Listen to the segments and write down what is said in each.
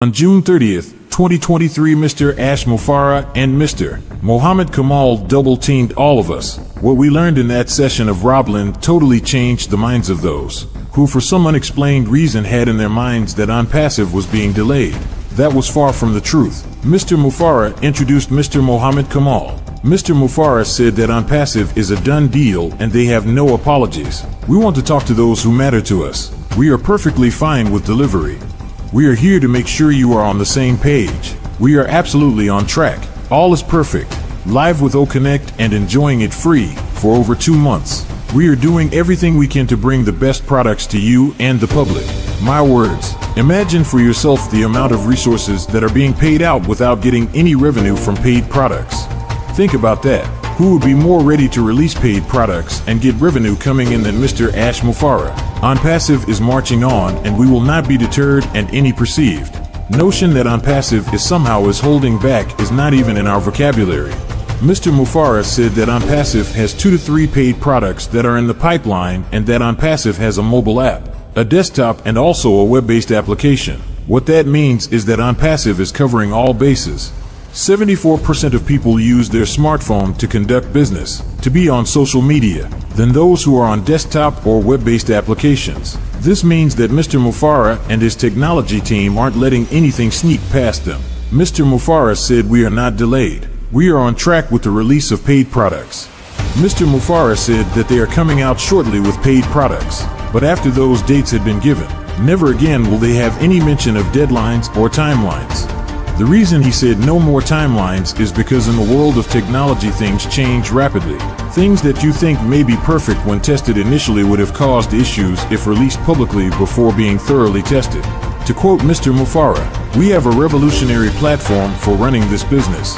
On June 30th, 2023, Mr. Ash Mufareh and Mr. Mohammed Kamal double-teamed all of us. What we learned in that session of Roblin totally changed the minds of those who for some unexplained reason had in their minds that OnPassive was being delayed. That was far from the truth. Mr. Mufareh introduced Mr. Mohammed Kamal. Mr. Mufareh said that OnPassive is a done deal and they have no apologies. We want to talk to those who matter to us. We are perfectly fine with delivery. We are here to make sure you are on the same page. We are absolutely on track. All is perfect. Live with OConnect and enjoying it free for over 2 months. We are doing everything we can to bring the best products to you and the public. My words. Imagine for yourself the amount of resources that are being paid out without getting any revenue from paid products. Think about that. Who would be more ready to release paid products and get revenue coming in than Mr. Ash Mufareh? OnPassive is marching on, and we will not be deterred, and any perceived notion that OnPassive is somehow holding back is not even in our vocabulary. Mr. Mufareh said that OnPassive has 2 to 3 paid products that are in the pipeline and that OnPassive has a mobile app, a desktop, and also a web-based application. What that means is that OnPassive is covering all bases. 74% of people use their smartphone to conduct business, to be on social media, than those who are on desktop or web-based applications. This means that Mr. Mufareh and his technology team aren't letting anything sneak past them. Mr. Mufareh said we are not delayed. We are on track with the release of paid products. Mr. Mufareh said that they are coming out shortly with paid products, but after those dates had been given, never again will they have any mention of deadlines or timelines. The reason he said no more timelines is because in the world of technology things change rapidly. Things that you think may be perfect when tested initially would have caused issues if released publicly before being thoroughly tested. To quote Mr. Mufareh, "We have a revolutionary platform for running this business.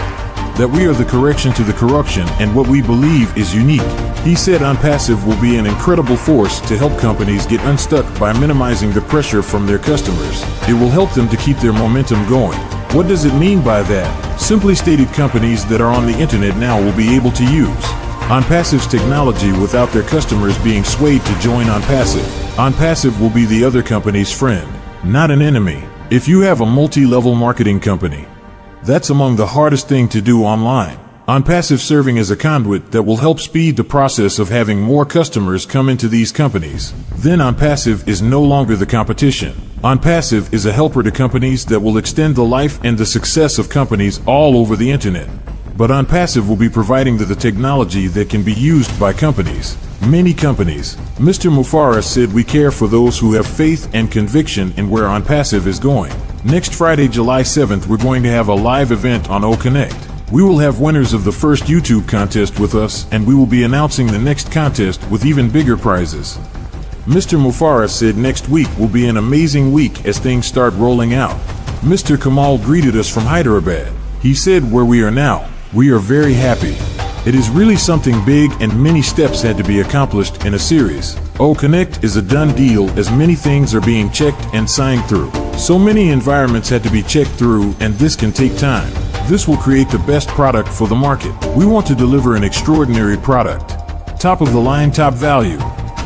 That we are the correction to the corruption and what we believe is unique." He said OnPassive will be an incredible force to help companies get unstuck by minimizing the pressure from their customers. It will help them to keep their momentum going. What does it mean by that? Simply stated, companies that are on the internet now will be able to use OnPassive's technology without their customers being swayed to join OnPassive. OnPassive will be the other company's friend, not an enemy. If you have a multi-level marketing company, that's among the hardest thing to do online. OnPassive serving as a conduit that will help speed the process of having more customers come into these companies. Then OnPassive is no longer the competition. OnPassive is a helper to companies that will extend the life and the success of companies all over the internet. But OnPassive will be providing the technology that can be used by companies. Many companies. Mr. Mufareh said we care for those who have faith and conviction in where OnPassive is going. Next Friday, July 7th, we're going to have a live event on OConnect. We will have winners of the first YouTube contest with us, and we will be announcing the next contest with even bigger prizes. Mr. Mufareh said next week will be an amazing week as things start rolling out. Mr. Kamal greeted us from Hyderabad. He said where we are now, we are very happy. It is really something big and many steps had to be accomplished in a series. OConnect is a done deal as many things are being checked and signed through. So many environments had to be checked through, and this can take time. This will create the best product for the market. We want to deliver an extraordinary product. Top of the line, top value.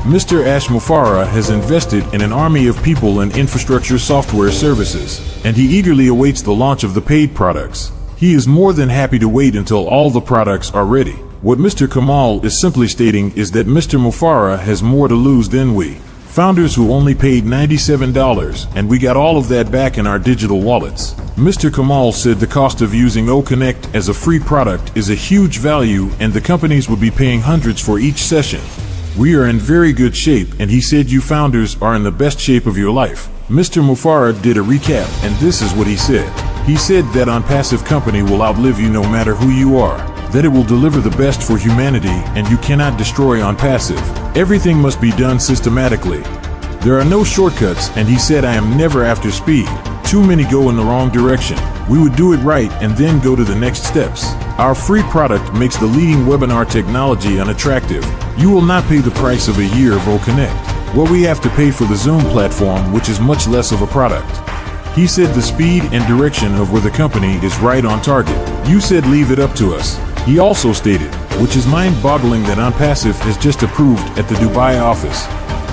Mr. Ash Mufareh has invested in an army of people and infrastructure software services, and he eagerly awaits the launch of the paid products. He is more than happy to wait until all the products are ready. What Mr. Kamal is simply stating is that Mr. Mufareh has more to lose than we. Founders who only paid $97, and we got all of that back in our digital wallets. Mr. Kamal said the cost of using OConnect as a free product is a huge value, and the companies would be paying hundreds for each session. We are in very good shape, and he said you founders are in the best shape of your life. Mr. Mufareh did a recap, and this is what he said. He said that OnPassive company will outlive you no matter who you are, that it will deliver the best for humanity, and you cannot destroy OnPassive. Everything must be done systematically. There are no shortcuts, and he said I am never after speed. Too many go in the wrong direction. We would do it right and then go to the next steps. Our free product makes the leading webinar technology unattractive. You will not pay the price of a year of OConnect. What we have to pay for the Zoom platform, which is much less of a product. He said the speed and direction of where the company is right on target. You said leave it up to us. He also stated, which is mind-boggling, that OnPassive has just approved at the Dubai office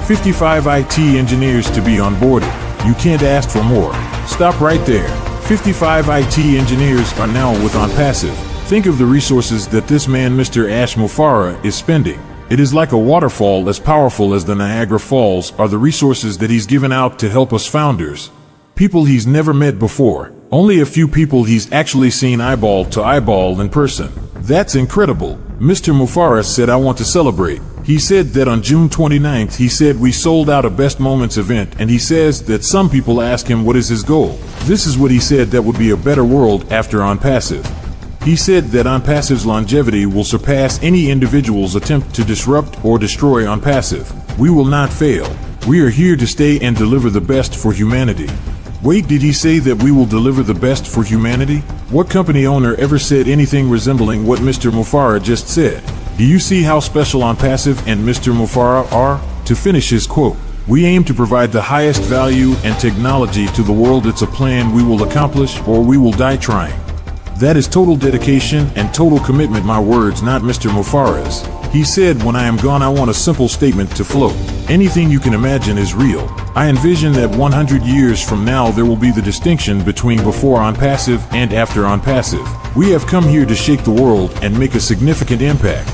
55 IT engineers to be onboarded. You can't ask for more. Stop right there. 55 IT engineers are now with OnPassive. Think of the resources that this man, Mr. Ash Mufareh, is spending. It is like a waterfall as powerful as the Niagara Falls are the resources that he's given out to help us founders. People he's never met before. Only a few people he's actually seen eyeball to eyeball in person. That's incredible. Mr. Mufareh said, I want to celebrate. He said that on June 29th, he said we sold out a Best Moments event, and he says that some people ask him what is his goal. This is what he said: that would be a better world after OnPassive. He said that OnPassive's longevity will surpass any individual's attempt to disrupt or destroy OnPassive. We will not fail. We are here to stay and deliver the best for humanity. Wait, did he say that we will deliver the best for humanity? What company owner ever said anything resembling what Mr. Mufareh just said? Do you see how special OnPassive and Mr. Mufareh are? To finish his quote, we aim to provide the highest value and technology to the world. It's a plan we will accomplish or we will die trying. That is total dedication and total commitment. My words, not Mr. Mufareh's. He said, when I am gone, I want a simple statement to float. Anything you can imagine is real. I envision that 100 years from now there will be the distinction between before OnPassive and after OnPassive. We have come here to shake the world and make a significant impact.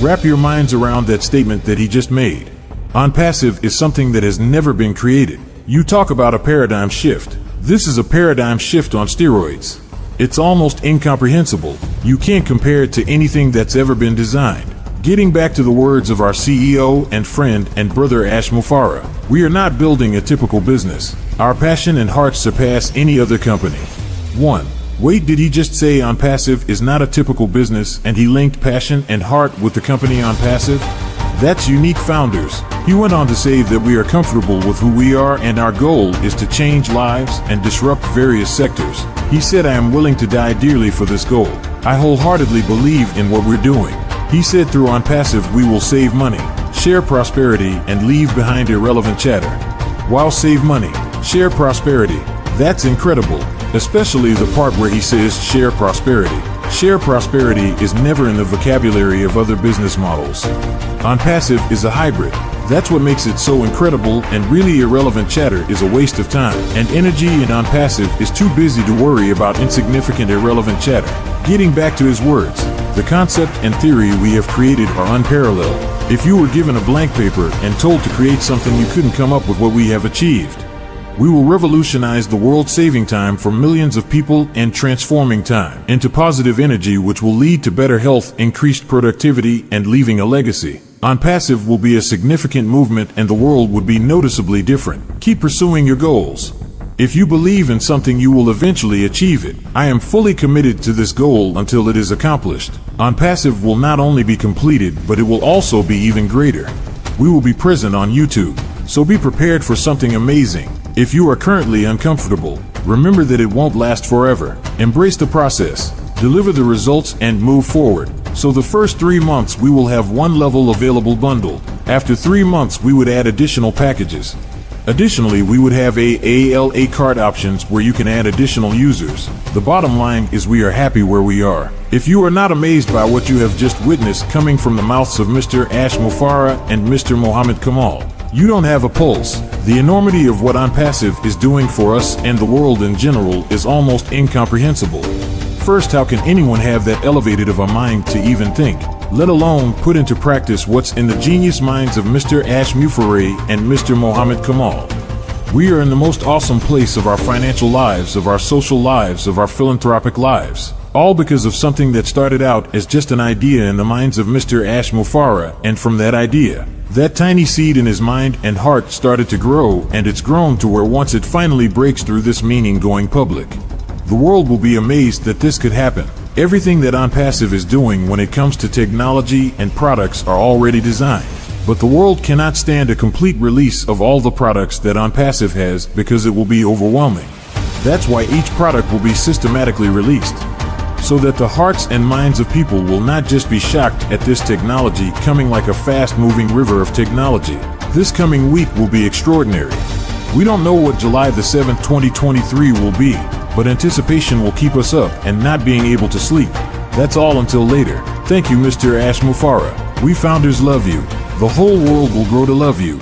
Wrap your minds around that statement that he just made. OnPassive is something that has never been created. You talk about a paradigm shift. This is a paradigm shift on steroids. It's almost incomprehensible. You can't compare it to anything that's ever been designed. Getting back to the words of our CEO and friend and brother Ash Mufareh, we are not building a typical business. Our passion and heart surpass any other company. 1. Wait, did he just say OnPassive is not a typical business and he linked passion and heart with the company OnPassive? That's unique, founders. He went on to say that we are comfortable with who we are and our goal is to change lives and disrupt various sectors. He said, I am willing to die dearly for this goal. I wholeheartedly believe in what we're doing. He said through OnPassive we will save money, share prosperity, and leave behind irrelevant chatter. Wow, save money, share prosperity. That's incredible, especially the part where he says share prosperity. Share prosperity is never in the vocabulary of other business models. OnPassive is a hybrid. That's what makes it so incredible, and really irrelevant chatter is a waste of time and energy, and OnPassive is too busy to worry about insignificant irrelevant chatter. Getting back to his words, the concept and theory we have created are unparalleled. If you were given a blank paper and told to create something, you couldn't come up with what we have achieved. We will revolutionize the world, saving time for millions of people and transforming time into positive energy, which will lead to better health, increased productivity, and leaving a legacy. OnPassive will be a significant movement and the world would be noticeably different. Keep pursuing your goals. If you believe in something, you will eventually achieve it. I am fully committed to this goal until it is accomplished. OnPassive will not only be completed, but it will also be even greater. We will be present on YouTube, so be prepared for something amazing. If you are currently uncomfortable, remember that it won't last forever. Embrace the process, deliver the results, and move forward. So the first 3 months we will have one level available bundled. After 3 months we would add additional packages. Additionally, we would have ALA card options where you can add additional users. The bottom line is we are happy where we are. If you are not amazed by what you have just witnessed coming from the mouths of Mr. Ash Mufareh and Mr. Mohammed Kamal, you don't have a pulse. The enormity of what OnPassive is doing for us and the world in general is almost incomprehensible. First, how can anyone have that elevated of a mind to even think, let alone put into practice what's in the genius minds of Mr. Ash Mufareh and Mr. Mohammed Kamal? We are in the most awesome place of our financial lives, of our social lives, of our philanthropic lives. All because of something that started out as just an idea in the minds of Mr. Ash Mufareh, and from that idea, that tiny seed in his mind and heart started to grow, and it's grown to where once it finally breaks through this meaning going public, the world will be amazed that this could happen. Everything that OnPassive is doing when it comes to technology and products are already designed. But the world cannot stand a complete release of all the products that OnPassive has because it will be overwhelming. That's why each product will be systematically released, so that the hearts and minds of people will not just be shocked at this technology coming like a fast-moving river of technology. This coming week will be extraordinary. We don't know what July the 7th, 2023 will be, but anticipation will keep us up and not being able to sleep. That's all until later. Thank you, Mr. Ash Mufareh. We founders love you. The whole world will grow to love you.